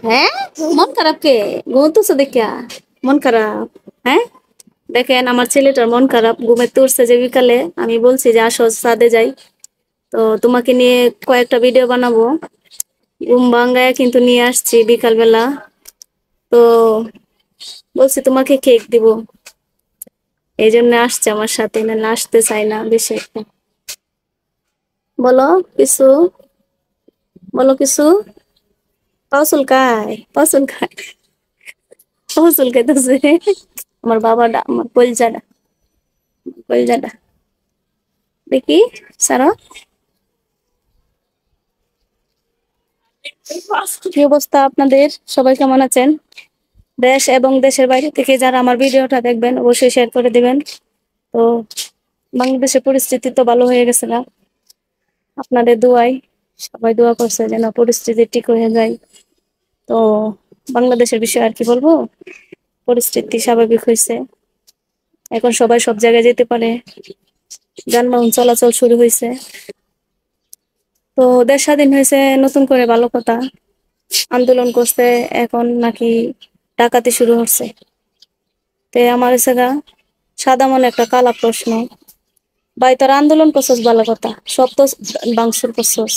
হ্যাঁ, মন খারাপ কে? ঘুমোতেছো দেখিয়া মন খারাপ? হ্যাঁ, দেখেন আমার ছেলেটার মন খারাপ, ঘুমাইতে উঠছে যে বিকালে। আমি বলছি যে আসো ছাদে যাই, তো তোমাকে নিয়ে কয়েকটা ভিডিও বানাবো। ঘুম ভাঙ্গায় কিন্তু নিয়ে আসছি বিকাল বেলা। তো বলছি তোমাকে কেক দিব, এই জন্য আসছে আমার সাথে, না আসতে চাই না বেশি একটা। বলো কিছু, বলো কিছু। পাও চুলকায়, পাও চুলকায়, পাও চুলকাইতেছে। আমার বাবাটা, আমার কলজাটা, কলজাটা দেখি সারা। কি অবস্থা আপনাদের? সবাই কেমন আছেন? দেশ এবং দেশের বাইরে থেকে যারা আমার ভিডিওটা দেখবেন অবশ্যই শেয়ার করে দিবেন। তো বাংলাদেশের পরিস্থিতি তো ভালো হয়ে গেছে না, আপনাদের দোয়ায়। সবাই দোয়া করছে যেন পরিস্থিতি ঠিক হয়ে যায়। তো বাংলাদেশের বিষয়ে আর কি বলবো, পরিস্থিতি স্বাভাবিক হয়েছে, এখন সবাই সব জায়গায় যেতে পারে, যানবাহন চলাচল শুরু হয়েছে। তো দেশ স্বাধীন হয়েছে নতুন করে, ভালো কথা। আন্দোলন করছে, এখন নাকি ডাকাতি শুরু হচ্ছে। তে আমার কাছে সাদা মনে একটা কালা প্রশ্ন, ভাই তোর আন্দোলন করছস ভালো কথা, সব তো বাংসুর করছস,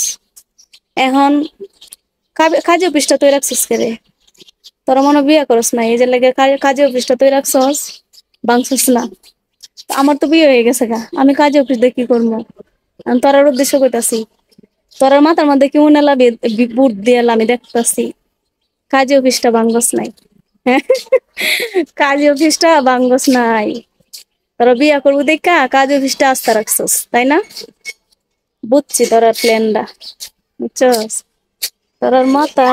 এখন কাজী অফিসটা তুই রাখছিস কে রে? তোরা মনে হয় বিয়ে করস না, এই যে লেগে কাজী অফিসটা তুই রাখছস, বাংসুস না। তো আমার তো বিয়ে হয়ে গেছে গা, আমি কাজী অফিস দিয়ে কি করবো? আমি তোরার উদ্দেশ্য কইতাছি, তোরার মাথার মধ্যে কি উনালা বুট দিয়ে আমি দেখতাছি কাজী অফিসটা বাংগস নাই। হ্যাঁ, কাজী অফিসটা বাংগস নাই। তোরা বিয়া করবো দেখা কাজী অফিসটা আস্থা রাখছস, তাই না? বুঝছি তোরার প্ল্যানটা, বুঝছস? তোরার মাথা